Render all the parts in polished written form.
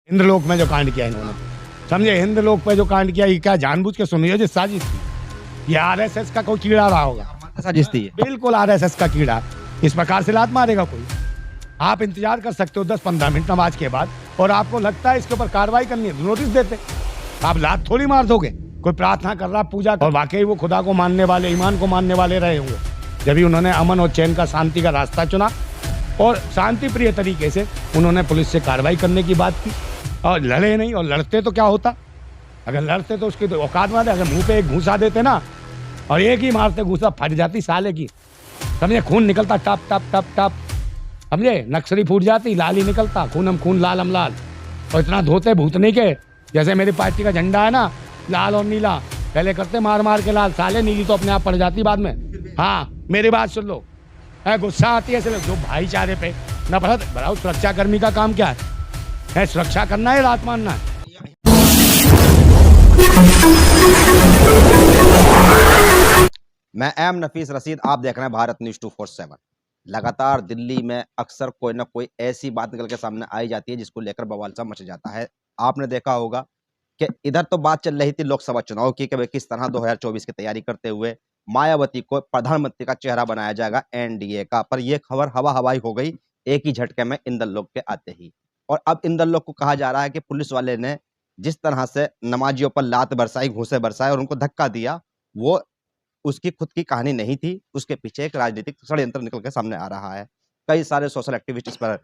इंद्रलोक में जो कांड किया इन्होंने, समझे, इंद्रलोक पे जो कांड किया, ये क्या जानबूझ के सुनियोजित साजिश थी? ये आरएसएस का कोई कीड़ा रहा होगा, साजिश थी ये। बिल्कुल आरएसएस का कीड़ा। इस प्रकार से लात मारेगा कोई? आप इंतजार कर सकते हो 10-15 मिनट नमाज के बाद, और आपको लगता है इसके ऊपर कार्रवाई करनी है, नोटिस देते। आप लात थोड़ी मार दोगे। कोई प्रार्थना कर रहा, पूजा, और वाकई वो खुदा को मानने वाले, ईमान को मानने वाले रहे हुए, जब भी उन्होंने अमन और चैन का, शांति का रास्ता चुना और शांति प्रिय तरीके से उन्होंने पुलिस से कार्रवाई करने की बात की, और लड़े नहीं। और लड़ते तो क्या होता, अगर लड़ते तो उसकी तो औकात मारे। अगर मुंह पे एक घूसा देते ना, और एक ही मारते घूसा फट जाती साले की, समझे, खून निकलता टप टप टप टप, समझे, नक्सरी फूट जाती, लाल ही निकलता, खूनम खून लाल हम लाल। और इतना धोते भूतनी के, जैसे मेरी पार्टी का झंडा है ना, लाल और नीला, पहले करते मार मार के लाल, साले नीली तो अपने आप पड़ जाती बाद में। हाँ, मेरी बात सुन लो, गुस्सा आती है सिर्फ जो भाईचारे पे नफरत बढ़ाओ। सुरक्षाकर्मी का काम क्या है? सुरक्षा करना है, रात मानना है। मैं एम नफीस रशीद, आप देख रहे हैं भारत न्यूज 247। लगातार दिल्ली में अक्सर कोई ना कोई ऐसी बात निकल के सामने आई जाती है जिसको लेकर बवाल सा मच जाता है। आपने देखा होगा कि इधर तो बात चल रही थी लोकसभा चुनाव की कि किस तरह 2024 की तैयारी करते हुए मायावती को प्रधानमंत्री का चेहरा बनाया जाएगा एनडीए का, पर यह खबर हवा हवाई हो गई एक ही झटके में इंदरलोक के आते ही। और अब इंदरलोक को कहा जा रहा है कि पुलिस वाले ने जिस तरह से नमाजियों पर लात बरसाई, घूंसे बरसाए और उनको धक्का दिया, वो उसकी खुद की कहानी नहीं थी, उसके पीछे एक राजनीतिक षड्यंत्र निकल के सामने आ रहा है। कई सारे सोशल एक्टिविस्ट इस पर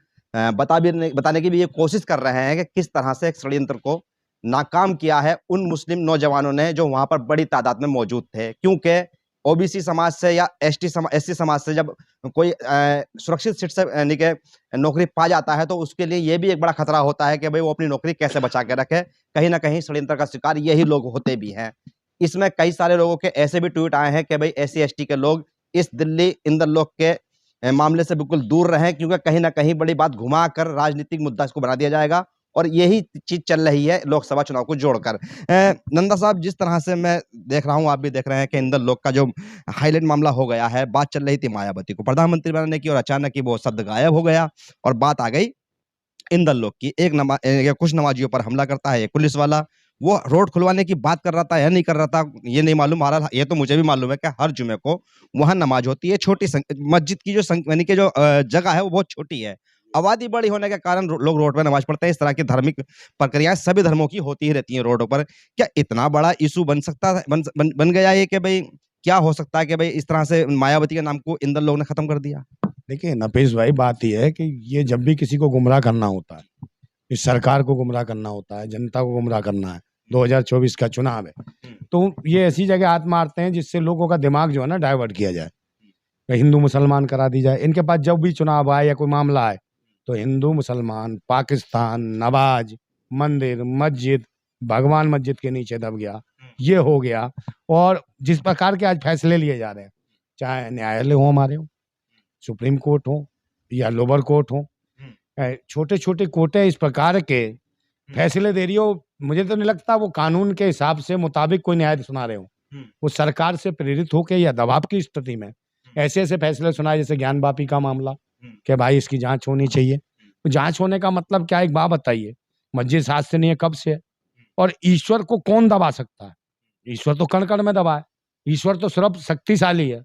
बताने की भी ये कोशिश कर रहे हैं कि किस तरह से एक षड्यंत्र को नाकाम किया है उन मुस्लिम नौजवानों ने जो वहां पर बड़ी तादाद में मौजूद थे। क्योंकि ओबीसी समाज से या एससी समाज से जब कोई सुरक्षित सीट से यानी कि नौकरी पा जाता है, तो उसके लिए ये भी एक बड़ा खतरा होता है कि भाई वो अपनी नौकरी कैसे बचा के रखे। कहीं ना कहीं षड्यंत्र का शिकार यही लोग होते भी हैं। इसमें कई सारे लोगों के ऐसे भी ट्वीट आए हैं कि भाई एससी एसटी के लोग इस दिल्ली इंदरलोक के मामले से बिल्कुल दूर रहें, क्योंकि कहीं ना कहीं बड़ी बात घुमा कर राजनीतिक मुद्दा इसको बना दिया जाएगा। और यही चीज चल रही है लोकसभा चुनाव को जोड़कर। नंदा साहब, जिस तरह से मैं देख रहा हूं, आप भी देख रहे हैं कि इंदरलोक का जो हाईलाइट मामला हो गया है, बात चल रही थी मायावती को प्रधानमंत्री बनाने की, और अचानक ही वो शब्द गायब हो गया और बात आ गई इंदरलोक की। कुछ नमाजियों पर हमला करता है एक पुलिस वाला। वो रोड खुलवाने की बात कर रहा था या नहीं कर रहा था ये नहीं मालूम। ये तो मुझे भी मालूम है कि हर जुमे को वहां नमाज होती है। छोटी मस्जिद की जो यानी कि जो जगह है वो बहुत छोटी है। आबादी बड़ी होने के कारण लोग रोड पर नमाज पढ़ते हैं। इस तरह की धार्मिक प्रक्रियाएं सभी धर्मों की होती ही रहती हैं रोडों पर। क्या इतना बड़ा इशू बन सकता है, बन गया है कि भाई क्या हो सकता है कि भाई इस तरह से मायावती के नाम को इंदरलोक ने खत्म कर दिया? देखिए नफीस भाई, बात यह है कि ये जब भी किसी को गुमराह करना होता है, इस सरकार को गुमराह करना होता है, जनता को गुमराह करना है, 2024 का चुनाव है, तो ये ऐसी जगह हाथ मारते हैं जिससे लोगों का दिमाग जो है ना डाइवर्ट किया जाए, हिंदू मुसलमान करा दी जाए। इनके पास जब भी चुनाव आए या कोई मामला आए तो हिंदू मुसलमान, पाकिस्तान, नवाज, मंदिर, मस्जिद, भगवान मस्जिद के नीचे दब गया, ये हो गया। और जिस प्रकार के आज फैसले लिए जा रहे हैं, चाहे न्यायालय हो, हमारे हो, सुप्रीम कोर्ट हो या लोअर कोर्ट हो, छोटे छोटे कोर्टें इस प्रकार के फैसले दे रही हो, मुझे तो नहीं लगता वो कानून के हिसाब से मुताबिक कोई न्याय सुना रहे हो। वो सरकार से प्रेरित होकर या दबाव की स्थिति में ऐसे ऐसे फैसले सुनाए, जैसे ज्ञान वापी का मामला कि भाई इसकी जांच होनी चाहिए। तो जांच होने का मतलब क्या, एक बात बताइए, मस्जिद साज से नहीं है, कब से है? और ईश्वर को कौन दबा सकता है? ईश्वर तो कण कण में दबा है। ईश्वर तो सिर्फ शक्तिशाली है।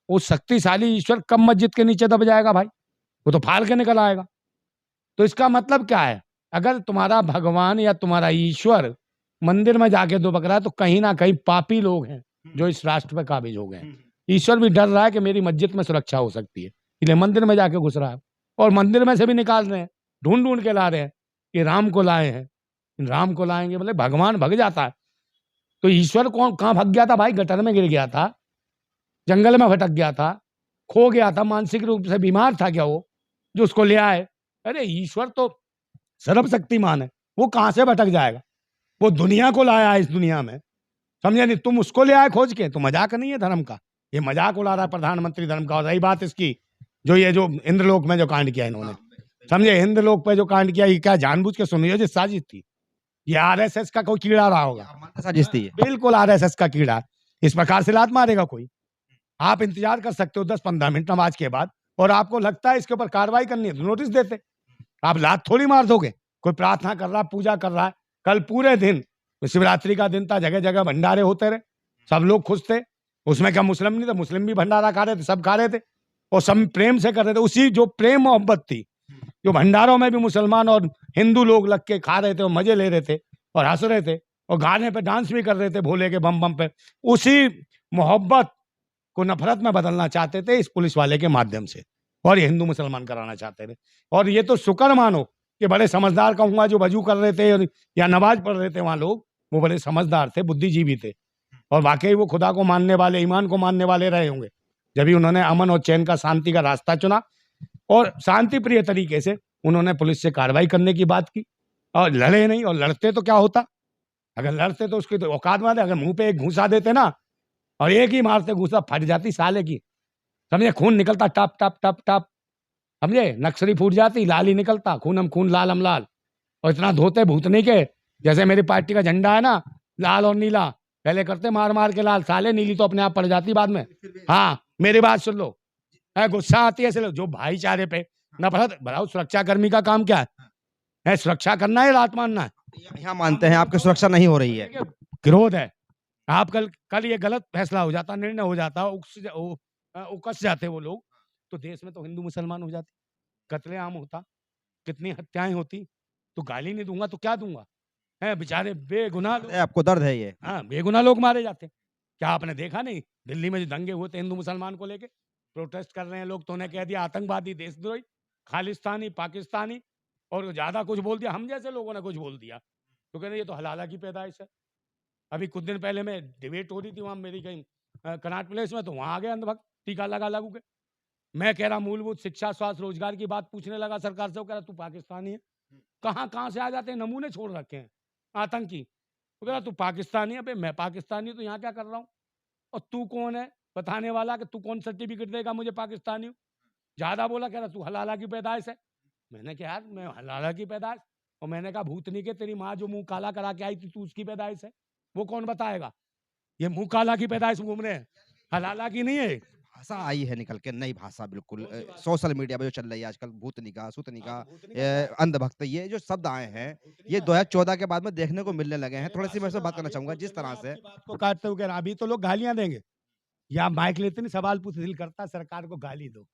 वो शक्तिशाली ईश्वर कब मस्जिद के नीचे दब जाएगा भाई? वो तो फाड़ के निकल आएगा। तो इसका मतलब क्या है, अगर तुम्हारा भगवान या तुम्हारा ईश्वर मंदिर में जाके दुबक रहा है, तो कहीं ना कहीं पापी लोग हैं जो इस राष्ट्र पे काबिज हो गए हैं। ईश्वर भी डर रहा है कि मेरी मस्जिद में सुरक्षा हो सकती है, इसलिए मंदिर में जाके घुस रहा है, और मंदिर में से भी निकाल रहे हैं, ढूंढ ढूंढ के ला रहे हैं कि राम को लाए हैं। राम को लाएंगे बोले भगवान भग जाता है, तो ईश्वर कौन कहाँ भग गया था भाई? गटर में गिर गया था, जंगल में भटक गया था, खो गया था, मानसिक रूप से बीमार था क्या वो, जो उसको ले आए? अरे ईश्वर तो सर्वशक्तिमान है, वो कहां से भटक जाएगा? वो दुनिया को लाया है इस दुनिया में, समझे नहीं? तुम उसको ले आए खोज के, तो मजाक नहीं है धर्म का, ये मजाक उड़ा रहा है प्रधानमंत्री धर्म का। और रही बात इसकी, जो इंद्रलोक में जो कांड किया इन्होंने, समझे, इंद्रलोक पे जो कांड किया, ये क्या जानबूझ के सुनियोजित साजिश थी? ये आरएसएस का कोई कीड़ा रहा होगा, साजिश थी ये। बिल्कुल आरएसएस का कीड़ा। इस प्रकार से लात मारेगा कोई? आप इंतजार कर सकते हो 10-15 मिनट नमाज के बाद, और आपको लगता है इसके ऊपर कार्रवाई करनी है, तो नोटिस देते। आप लात थोड़ी मार दोगे। कोई प्रार्थना कर रहा है, पूजा कर रहा है। कल पूरे दिन शिवरात्रि का दिन था, जगह जगह भंडारे होते रहे, सब लोग खुश थे। उसमें क्या मुस्लिम नहीं थे? मुस्लिम भी भंडारा खा रहे थे, सब खा रहे थे और सब प्रेम से कर रहे थे। उसी जो प्रेम मोहब्बत थी, जो भंडारों में भी मुसलमान और हिंदू लोग लग के खा रहे थे और मजे ले रहे थे और हंस रहे थे और गाने पे डांस भी कर रहे थे भोले के बम बम पे, उसी मोहब्बत को नफरत में बदलना चाहते थे इस पुलिस वाले के माध्यम से, और ये हिंदू मुसलमान कराना चाहते थे। और ये तो शुक्र मानो कि बड़े समझदार कहूंगा, जो वजू कर रहे थे या नमाज पढ़ रहे थे वहां लोग, वो बड़े समझदार थे, बुद्धिजीवी थे और वाकई वो खुदा को मानने वाले, ईमान को मानने वाले रहे होंगे, जब भी उन्होंने अमन और चैन का, शांति का रास्ता चुना और शांति प्रिय तरीके से उन्होंने पुलिस से कार्रवाई करने की बात की और लड़े नहीं। और लड़ते तो क्या होता, अगर लड़ते तो उसकी तो औकात बात है। अगर मुंह पे एक घूसा देते ना और एक ही मारते, घूसा फट जाती साले की, समझे, खून निकलता टप टप टप टप, समझे, नक्सरी फूट जाती, लाल ही निकलता, खून हम खून, लाल हम लाल। और इतना धोते भूतनी के, जैसे मेरी पार्टी का झंडा है ना, लाल और नीला, पहले करते मार मार के लाल, साले नीली तो अपने आप पड़ जाती बाद में। हाँ, मेरी बात सुन लो, गुस्सा आती है ऐसे जो भाईचारे पे नफरत बढ़ाओ। सुरक्षा कर्मी का काम क्या है? सुरक्षा करना है, रात मानना है? यहाँ मानते हैं आपकी सुरक्षा नहीं हो रही है। क्रोध है। आप कल ये गलत फैसला हो जाता, निर्णय हो जाता, उकस जाते वो लोग, तो देश में तो हिंदू मुसलमान हो जाती, कत्लेआम होता, कितनी हत्याएं होती। तो गाली नहीं दूंगा तो क्या दूंगा? है बेचारे बेगुनाह लोग, आपको दर्द है ये? हाँ, बेगुनाह लोग मारे जाते। क्या आपने देखा नहीं दिल्ली में जो दंगे हुए थे हिंदू मुसलमान को लेके, प्रोटेस्ट कर रहे हैं लोग, तो उन्हें कह दिया आतंकवादी, देशद्रोही, खालिस्तानी, पाकिस्तानी, और ज्यादा कुछ बोल दिया, हम जैसे लोगों ने कुछ बोल दिया तो कह रहे ये तो हलाला की पैदाइश है। अभी कुछ दिन पहले में डिबेट हो रही थी वहां मेरी कहीं कनाट प्लेस में, तो वहां आ गए अंधभक्त, टीका लगा लागू के। मैं कह रहा मूलभूत शिक्षा, स्वास्थ्य, रोजगार की बात पूछने लगा सरकार से, वो कह रहा तू पाकिस्तानी है। कहाँ से आ जाते हैं, नमूने छोड़ रखे हैं आतंकी। वो कह रहा तू पाकिस्तानी है। मैं पाकिस्तानी हूँ तो यहाँ क्या कर रहा हूँ, और तू कौन है बताने वाला कि तू कौन सर्टिफिकेट देगा मुझे पाकिस्तानी हूँ? ज्यादा बोला, कह रहा तू हलाला की पैदाइश है। मैंने कहा यार मैं हलाला की पैदाइश, और मैंने कहा भूतनी के तेरी माँ जो मुंह काला करा के आई थी, तू उसकी पैदाइश है, वो कौन बताएगा? ये मुंह काला की पैदाइश घूम रहे हैं, हलाला की नहीं है। भाषा आई है निकल के, नई भाषा बिल्कुल सोशल मीडिया पे जो चल रही है आजकल, भूतनिका, सुतनिका, अंधभक्त, ये जो शब्द आए हैं ये 2014 के बाद में देखने को मिलने लगे हैं। थोड़ी सी मैं इसमें बात करना चाहूंगा, जिस तरह से बात को काटते हुए कह रहा, अभी तो लोग गालियां देंगे, या माइक लेते नहीं, सवाल पूछ, दिल करता सरकार को गाली दो,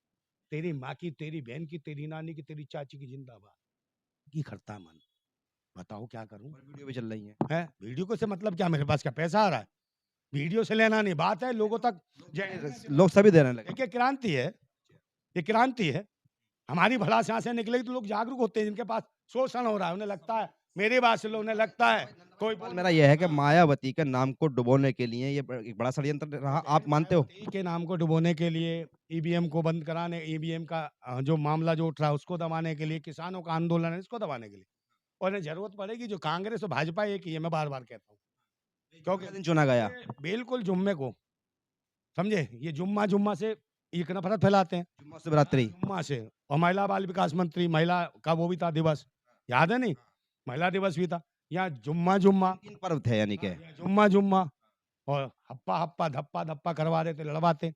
तेरी माँ की, तेरी बहन की, तेरी नानी की, तेरी चाची की जिंदाबाद की करता है मन। बताओ क्या करूं? वीडियो भी चल रही है वीडियो को से मतलब क्या, मेरे पास क्या पैसा आ रहा है? वीडियो से लेना नहीं, बात है लोगों तक लोग सभी देने लगे। देखिए क्रांति है, ये क्रांति है। हमारी भला सांसें निकलेगी तो लोग जागरूक होते हैं, जिनके पास शोषण हो रहा है उन्हें लगता है, मेरी बात से उन्हें लगता है कोई मेरा यह है कि मायावती के नाम को डुबोने के लिए ये एक बड़ा षड्यंत्र रहा, आप मानते हो? के नाम को डुबोने के लिए, ईवीएम को बंद कराने, ईवीएम का जो मामला जो उठ रहा है उसको दबाने के लिए, किसानों का आंदोलन है इसको दबाने के लिए, और इन्हें जरूरत पड़ेगी जो कांग्रेस और भाजपा एक ही है, मैं बार बार कहता हूँ, क्योंकि दिन चुना गया बिल्कुल जुम्मे को, समझे, ये जुम्मा से एक नफरत फैलाते हैं, जुम्मा शिवरात्रि जुम्मा से। और महिला बाल विकास मंत्री, महिला का वो भी था दिवस, याद है नहीं, महिला दिवस भी था, यहाँ जुम्मा 3 पर्व थे यानी कि जुम्मा और हप्पा हप्पा धप्पा धप्पा करवा देते, लड़वाते।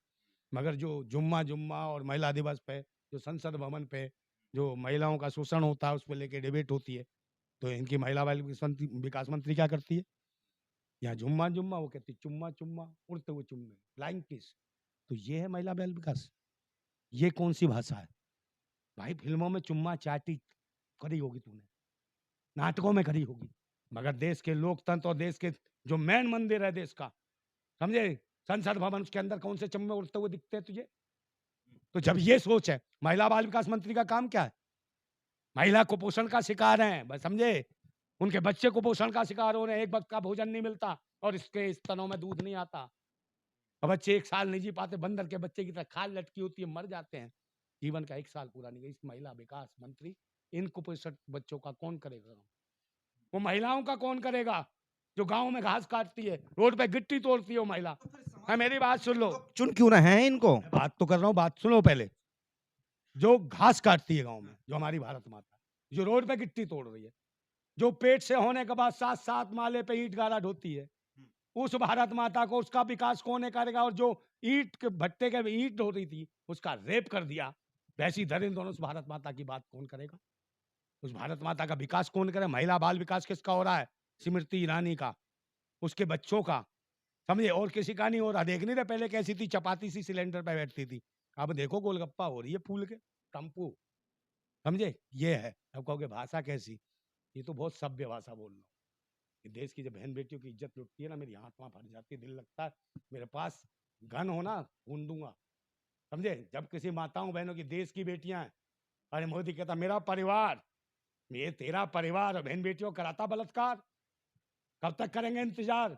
मगर जो जुम्मा और महिला दिवस पे, जो संसद भवन पे जो महिलाओं का शोषण होता है, उस पर लेके डिबेट होती है, तो इनकी महिला बाल विकास मंत्री क्या करती है? यहाँ जुम्मा वो कहती चुम्मा उड़ते हुए चुम्मे, फ्लाइंग किस। तो ये है महिला बाल विकास? ये कौन सी भाषा है भाई? फिल्मों में चुम्मा चाटी करी होगी तूने, नाटकों में करी होगी, मगर देश के लोकतंत्र और देश के जो मेन मंदिर है देश का, समझे, संसद भवन, उसके अंदर कौन से चुम्मे उड़ते हुए दिखते हैं तुझे? तो जब ये सोच है, महिला बाल विकास मंत्री का काम क्या है? महिला कुपोषण का शिकार है, बस समझे, उनके बच्चे कुपोषण का शिकार हो रहे हैं, एक वक्त का भोजन नहीं मिलता और इसके स्तनों में दूध नहीं आता, और बच्चे 1 साल नहीं जी पाते, बंदर के बच्चे की तरह खाल लटकी होती है, मर जाते हैं, जीवन का 1 साल पूरा नहीं। इस महिला विकास मंत्री, इन कुपोषित बच्चों का कौन करेगा? वो महिलाओं का कौन करेगा जो गांव में घास काटती है, रोड पे गिट्टी तोड़ती है वो महिला? है, मेरी बात सुन लो, चुन क्यों रहे हैं इनको? बात तो कर रहा हूँ, बात सुनो पहले। जो घास काटती है गांव में, जो हमारी भारत माता, जो रोड पे गिट्टी तोड़ रही है, जो पेट से होने के बाद 7 माले पे ईंट गाड़ा ढोती है, उस भारत माता को, उसका विकास कौन करेगा? और जो ईंट के भट्टे के ईंट ढो रही थी उसका रेप कर दिया, वैसी धर इन दोनों, उस भारत माता की बात कौन करेगा? उस भारत माता का विकास कौन करे? महिला बाल विकास किसका हो रहा है? स्मृति ईरानी का, उसके बच्चों का, समझे? और किसी का नहीं हो रहा। देख नहीं रहे पहले कैसी थी, चपाती सी सिलेंडर पे बैठती थी, अब देखो गोलगप्पा हो रही है फूल के, टम्पू, समझे? ये है। अब कहोगे भाषा कैसी? ये तो बहुत सभ्य भाषा बोल रहा हूँ। कि देश की जब बहन बेटियों की इज्जत लुटती है ना, मेरी आत्मा भर जाती है, दिल लगता है मेरे पास गन हो ना, खून दूंगा, समझे? जब किसी माताओं बहनों की, देश की बेटियां हैं, अरे मोदी कहता मेरा परिवार, ये तेरा परिवार, और बहन बेटियों कराता बलात्कार, कब तक करेंगे इंतजार?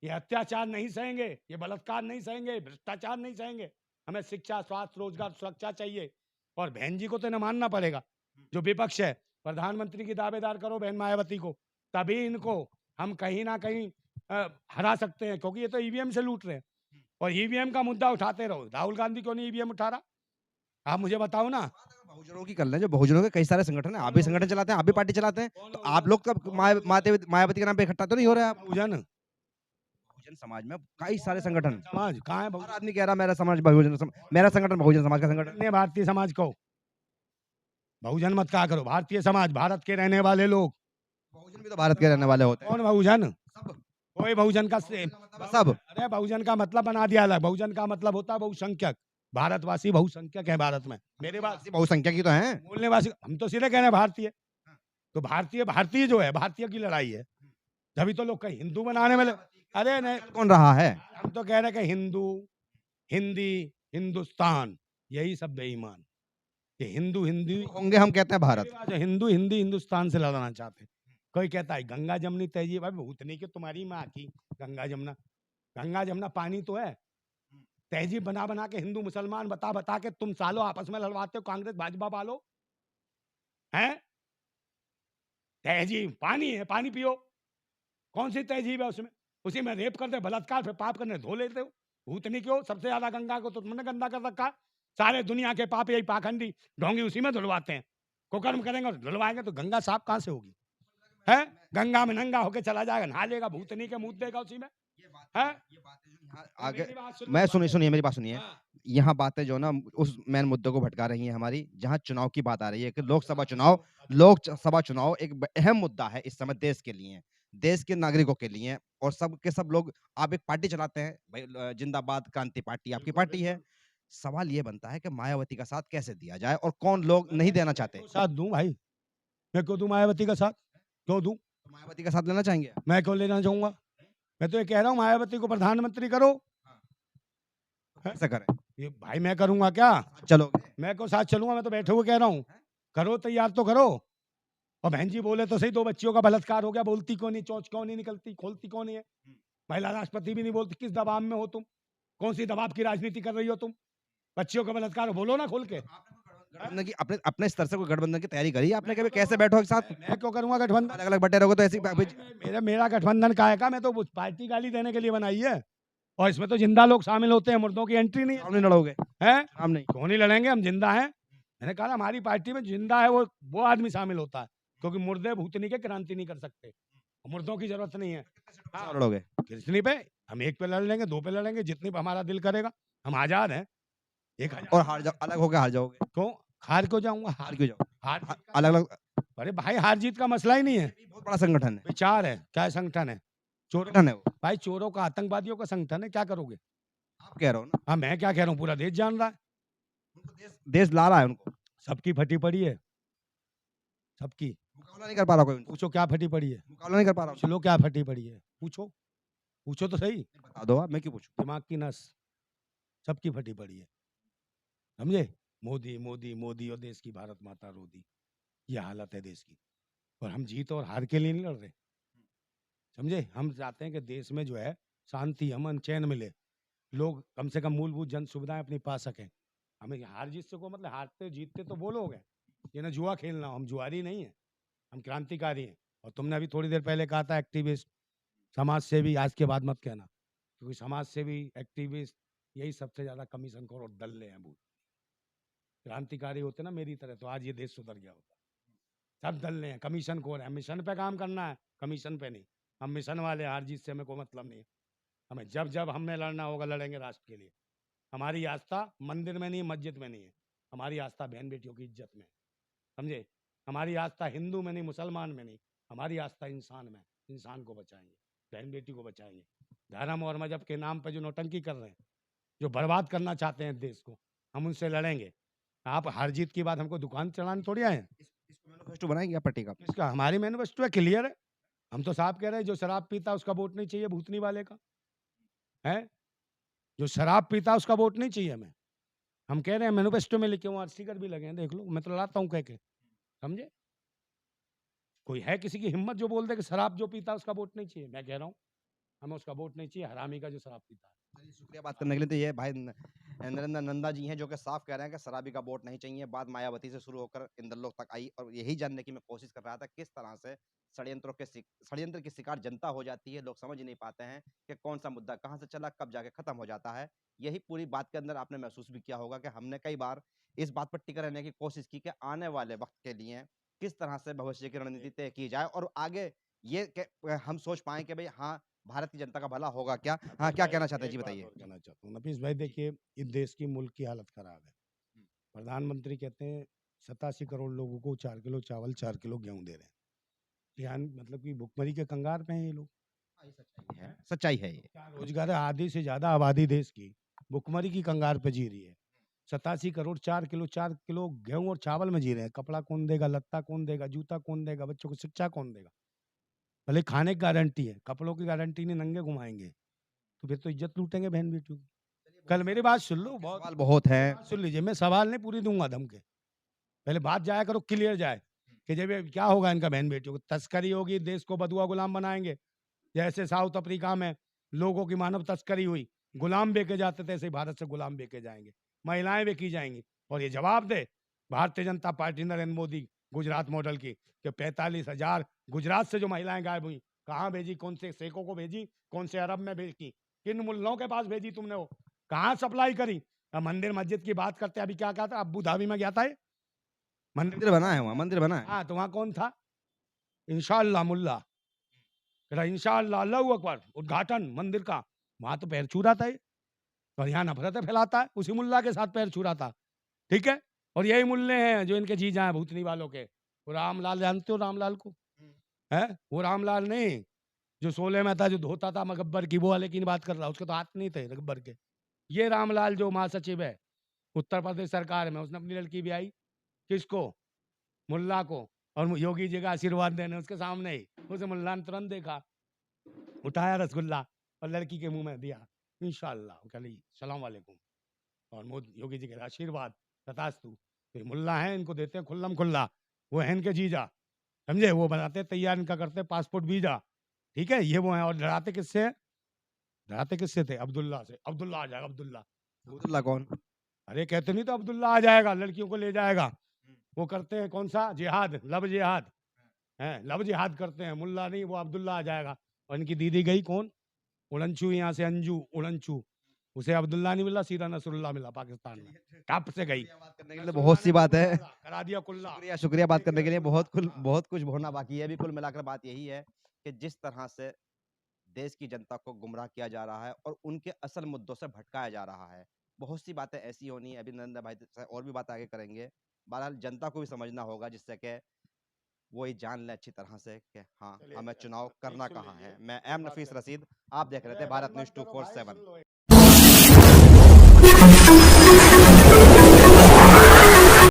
ये अत्याचार नहीं सहेंगे, ये बलात्कार नहीं सहेंगे, भ्रष्टाचार नहीं सहेंगे। हमें शिक्षा, स्वास्थ्य, रोजगार, सुरक्षा चाहिए। और बहन जी को तो इन्हें मानना पड़ेगा, जो विपक्ष है। प्रधानमंत्री की दावेदार करो बहन मायावती को, तभी इनको हम कहीं ना कहीं हरा सकते हैं, क्योंकि ये तो ईवीएम से लूट रहे हैं। और ईवीएम का मुद्दा उठाते रहो। राहुल गांधी क्यों नहीं ईवीएम उठा रहा? आप मुझे बताओ ना। बहुजनों की कर लें, जो बहुजनों के कई सारे संगठन है, आप भी संगठन चलाते हैं, आप भी पार्टी चलाते हैं, तो आप लोग कब मायावती के नाम पे इकट्ठा तो नहीं हो रहे हैं आप? बहुजन बहुजन समाज में कई सारे संगठन, समाज कहाँ है? हर बहुजन आदमी कह रहा मेरा समाज बहुजन मेरा संगठन बहुजन समाज का संगठन। अन्य भारतीय समाज को बहुजन मत कहा करो। भारतीय समाज, भारत के रहने वाले लोग। बहुजन भी तो भारत के रहने वाले होते हैं। कौन बहुजन? सब कोई बहुजन का बहुजन का मतलब सब। अरे बहुजन का मतलब बना दिया अलग। बहुजन का मतलब होता है बहुसंख्यक। भारतवासी बहुसंख्यक है भारत में। मेरे बात बहुसंख्यक ही तो हैं। बोलने वासी, हम तो सीधे कह रहे हैं भारतीय। तो भारतीय, भारतीय जो है, भारतीय की लड़ाई है। तभी तो लोग कहीं हिंदू बनाने में अरे नहीं, कौन रहा है? हम तो कह रहे हैं कि हिंदू, हिंदी, हिंदुस्तान, यही सब बेईमान। कि हिंदू हिंदी होंगे, हम कहते हैं भारत। जो हिंदू हिंदी हिंदुस्तान से लड़ना चाहते हैं। कोई कहता है गंगा जमनी तहजीब, भाई भूतनी की तुम्हारी माँ की गंगा जमुना। गंगा जमुना पानी तो है। तहजीब बना बना के हिंदू मुसलमान बता बता के तुम सालों आपस में लड़वाते हो, कांग्रेस भाजपा वालों हैं। तहजीब पानी है, पानी पियो। कौन सी तहजीब है उसमें? उसी में रेप करते, बलात्कार, फिर पाप करने धो लेते हो। भूतनी क्यों? सबसे ज्यादा गंगा को तो तुमने गंदा कर रखा है। सारे दुनिया के पाप यही पाखंडी ढोंगी उसी में धुलवाते हैं। कुकर्म करेंगे और धुलवाएंगे तो गंगा साफ कहां से होगी? है गंगा में नंगा होके चला जाएगा, नहा लेगा, भूतनी के मुंह देगा उसी में। है आगे मेरी बात मैं सुनिए मेरी बात सुनिए। हाँ। यहाँ बातें जो ना उस मेन मुद्दे को भटका रही है हमारी, जहाँ चुनाव की बात आ रही है कि लोकसभा चुनाव एक अहम मुद्दा है इस समय देश के लिए, देश के नागरिकों के लिए, और सब के सब लोग, आप एक पार्टी चलाते हैं भाई, जिंदाबाद क्रांति पार्टी आपकी पार्टी है। सवाल ये बनता है कि मायावती का साथ कैसे दिया जाए और कौन लोग नहीं देना चाहते? क्यों साथ दूं भाई? मैं क्यों दूं मायावती का साथ? क्यों दूं? तो मायावती का साथ लेना चाहेंगे? मैं क्यों लेना चाहूंगा? मैं तो ये कह रहा हूँ मायावती को प्रधानमंत्री करो। कैसे करें? ये भाई मैं करूंगा क्या? चलोगे? मैं क्यों साथ चलूंगा? मैं तो बैठे हुए कह रहा हूँ करो, तैयार तो करो। और बहन जी बोले तो सही, 2 बच्चियों का बलात्कार हो गया, बोलती क्यों नहीं? चोंच क्यों नहीं निकलती? खोलती क्यों नहीं है? महिला राष्ट्रपति भी नहीं बोलती। किस दबाव में हो तुम? कौन सी दबाव की राजनीति कर रही हो तुम? बच्चियों का बलात्कार बोलो ना खोल के। गठबंधन की अपने अपने स्तर से कोई गठबंधन की तैयारी करी आपने? कभी कैसे बैठो एक साथ? मैं क्यों करूंगा गठबंधन? अलग अलग बटे रहोगे तो ऐसी मेरा गठबंधन का है का? मैं तो पार्टी गाली देने के लिए बनाई है। और इसमें तो जिंदा लोग शामिल होते हैं, मुर्दों की एंट्री नहीं सामने लड़ोगे? है। हम नहीं। क्यों नहीं लड़ेंगे? हम जिंदा हैं। मैंने कहा हमारी पार्टी में जिंदा है वो आदमी शामिल होता है, क्योंकि मुर्दे भूतनी के क्रांति नहीं कर सकते। मुर्दों की जरूरत नहीं है। हाँ, लड़ोगे? कितनी पे? हम 1 पे लड़ लेंगे, 2 पे लड़ेंगे, जितनी पे हमारा दिल करेगा। हम आजाद हैं। और हार जाओ, अलग होकर हार जाओगे? क्यों हार क्यों जाऊंगा? हार क्यों जाओ? हार अलग अलग अरे भाई हार जीत का मसला ही नहीं है। बहुत बड़ा संगठन है। विचार है। क्या संगठन है? चोरों संगठन है वो। भाई, चोरों का, आतंकवादियों का संगठन है। क्या करोगे? आप कह रहे हो ना, हाँ, मैं क्या कह रहा हूँ? पूरा देश जान रहा है। उनको देश ला रहा है उनको। सबकी फटी पड़ी है, सबकी। मुकाबला नहीं कर पा रहा कोई उनसे। पूछो क्या फटी पड़ी है? मुकाबला नहीं कर पा रहा। पूछ लो क्या फटी पड़ी है, पूछो। पूछो तो सही। बता दो आप, मैं क्यों पूछूं? दिमाग की नस सबकी फटी पड़ी है, समझे? मोदी मोदी मोदी और देश की भारत माता रोदी, ये हालत है देश की। और हम जीत और हार के लिए नहीं लड़ रहे, समझे? हम चाहते हैं कि देश में जो है शांति, अमन, चैन मिले, लोग कम से कम मूलभूत जन सुविधाएं अपनी पा सकें। हमें हार जीत से को मतलब, हारते जीतते तो वो लोग हैं, ये ना जुआ खेलना हो। हम जुआरी नहीं है, हम क्रांतिकारी हैं। और तुमने अभी थोड़ी देर पहले कहा था एक्टिविस्ट, समाज सेवी, आज के बाद मत कहना, क्योंकि समाज सेवी, एक्टिविस्ट, यही सबसे ज्यादा कमीशन खोर और दल्ले हैं। भूत क्रांतिकारी होते ना मेरी तरह, तो आज ये देश सुधर गया होता। सब दल्ले हैं, कमीशन खोर है। मिशन पे काम करना है, कमीशन पे नहीं। हम मिशन वाले, हार जीत से हमें कोई मतलब नहीं है। हमें जब जब हमें लड़ना होगा लड़ेंगे राष्ट्र के लिए। हमारी आस्था मंदिर में नहीं, मस्जिद में नहीं है। हमारी आस्था बहन बेटियों की इज्जत में है, समझे? हमारी आस्था हिंदू में नहीं, मुसलमान में नहीं, हमारी आस्था इंसान में है। इंसान को बचाएंगे, बहन बेटी को बचाएंगे। धर्म और मजहब के नाम पे जो नौटंकी कर रहे हैं, जो बर्बाद करना चाहते हैं देश को, हम उनसे लड़ेंगे। आप हार जीत की बात हमको दुकान चलाने थोड़ी आए हैं। इसको मैनिफेस्टो बनाएंगे आप पार्टी का? इसका हमारी मैनिफेस्टो है, क्लियर है। हम तो साफ कह रहे हैं, जो शराब पीता है उसका वोट नहीं चाहिए, भूतनी वाले का है। जो शराब पीता है उसका वोट नहीं चाहिए हमें। हम कह रहे हैं मैनिफेस्टो में लिखे हुए स्टिकर भी लगे हैं, देख लो, मैं तो लाता हूँ कह के, समझे। कोई है किसी की हिम्मत जो बोल दे कि शराब जो पीता है उसका वोट नहीं चाहिए? मैं कह रहा हूँ हमें उसका वोट नहीं चाहिए, हरामी का जो शराब पीता है। चलिए, शुक्रिया बात करने के लिए। तो ये भाई नरेंद्र नंदा जी हैं, जो कि साफ कह रहे हैं कि शराबी का वोट नहीं चाहिए। बात मायावती से शुरू होकर इंदर लोक तक आई, और यही जानने की मैं कोशिश कर रहा था किस तरह से षड्यंत्र की शिकार जनता हो जाती है। लोग समझ ही नहीं पाते हैं कि कौन सा मुद्दा कहाँ से चला, कब जाके खत्म हो जाता है। यही पूरी बात के अंदर आपने महसूस भी किया होगा कि हमने कई बार इस बात पर टिके रहने की कोशिश की कि आने वाले वक्त के लिए किस तरह से भविष्य की रणनीति तय की जाए, और आगे हम सोच पाए कि भाई हाँ, भारत की जनता का भला होगा क्या? हाँ, नफीस क्या भाई, कहना चाहते हैं? जी एक बात बताइए। और कहना चाहता हूँ। नफीस भाई देखिए, इस देश की मुल्क की हालत खराब है। हुँ। प्रधानमंत्री कहते हैं 87 करोड़ लोगों को 4 किलो चावल, 4 किलो गेहूँ दे रहे हैं। ध्यान मतलब कि भुखमरी के कंगार पे हैं ये लोग। हाँ, ये सच्चाई है। सच्चाई है ये। क्या रोजगार है, आधी से ज्यादा आबादी देश की भुखमरी की कंगार पे जी रही है। 87 करोड़ 4 किलो गेहूं और चावल में जी रहे हैं। कपड़ा कौन देगा, लत्ता कौन देगा, जूता कौन देगा, बच्चों को शिक्षा कौन देगा? भले खाने की गारंटी है, कपड़ों की गारंटी नहीं, नंगे घुमाएंगे। तो फिर तो इज्जत लूटेंगे बहन बेटियों की। कल मेरी बात सुन लो, बहुत सवाल बहुत मेरी हैं। बात सुन लीजिए, मैं सवाल नहीं पूरी दूंगा धमके। पहले बात जाया करो, क्लियर जाए कि जब ये क्या होगा इनका बहन बेटियों को, तस्करी होगी, देश को बदुआ गुलाम बनाएंगे। जैसे साउथ अफ्रीका में लोगों की मानव तस्करी हुई, गुलाम बेचे जाते थे, ऐसे ही भारत से गुलाम बेचे जाएंगे, महिलाएं बेची जाएंगी। और ये जवाब दे भारतीय जनता पार्टी नरेंद्र मोदी गुजरात मॉडल की, कि 45,000 गुजरात से जो महिलाएं गायब हुई, कहाँ भेजी, कौन से शेखों को भेजी, कौन से अरब में भेजी, किन मुल्लों के पास भेजी तुमने, वो कहाँ सप्लाई करी? अब मंदिर मस्जिद की बात करते हैं, अभी क्या था, अबू धाबी में गया था ये मंदिर मंदिर बना है वहाँ, मंदिर बना है। हाँ, तो वहाँ कौन था? इंशाअल्लाह मुल्ला, इंशाअल्लाह, अल्लाहू अकबर, उद्घाटन मंदिर का, वहां तो पैर छू रहा था ये। और यहाँ नफरत फैलाता है, उसी मुल्ला के साथ पैर छू रहा था। ठीक है। और यही मुल्ले हैं जो इनके जीजा हैं भूतनी वालों के। वो रामलाल, जानते हो रामलाल को? है वो रामलाल नहीं जो शोले में था, जो धोता था मगब्बर की, वो वाले की बात कर रहा हूं। उसके तो हाथ नहीं थे गब्बर के। ये रामलाल जो महासचिव है उत्तर प्रदेश सरकार में, उसने अपनी लड़की भी आई किसको, मुल्ला को, और योगी जी का आशीर्वाद देने उसके सामने ही, उसे मुल्ला ने तुरंत देखा, उठाया रसगुल्ला और लड़की के मुंह में दिया, इंशाअल्लाह कली सलाम वालेकुम, और मोदी योगी जी के आशीर्वाद तथास्तु। तो ये मुल्ला हैं, इनको देते हैं खुल्लम खुल्ला, वो है इनके जीजा, समझे। वो बनाते हैं तैयार, इनका करते हैं पासपोर्ट वीजा। ठीक है, ये वो हैं। और डराते किससे हैं? डराते किससे थे? अब्दुल्ला से। अब्दुल्ला आ जाएगा, अब्दुल्ला। अब्दुल्ला कौन? अरे कहते नहीं तो अब्दुल्ला आ जाएगा, लड़कियों को ले जाएगा। वो करते हैं कौन सा जिहाद, लब जिहाद है, लब जिहाद करते हैं। मुल्ला नहीं, वो अब्दुल्ला आ जाएगा। और इनकी दीदी गई कौन, उड़नछू, यहाँ से अंजू उड़नछू, उसे अब्दुल्ला नहीं मिला, सीधा नसरुल्ला मिला पाकिस्तान में, टप से गई। शुक्रिया बात करने के लिए, बहुत सी बात है। करा दिया कुल्ला। शुक्रिया, शुक्रिया बात करने के लिए। बहुत कुछ होना बाकी है। अभी कुल मिलाकर बात यही है कि जिस तरह से देश की जनता को गुमराह किया जा रहा है और उनके असल मुद्दों से भटकाया जा रहा है, बहुत सी बातें ऐसी होनी है। अभी नरेंद्र भाई से और भी बात आगे करेंगे। बहरहाल जनता को भी समझना होगा, जिससे कि वो ये जान ले अच्छी तरह से कि हाँ, चलिए हमें अच्छा, चुनाव एक करना सुन कहाँ लीजिए, है। मैं एक एम बात नफीस कहता हूँ। रशीद, आप देख रहे थे अरे भारत बंद न्यूज़ मत करो भाई, सुन 247। लो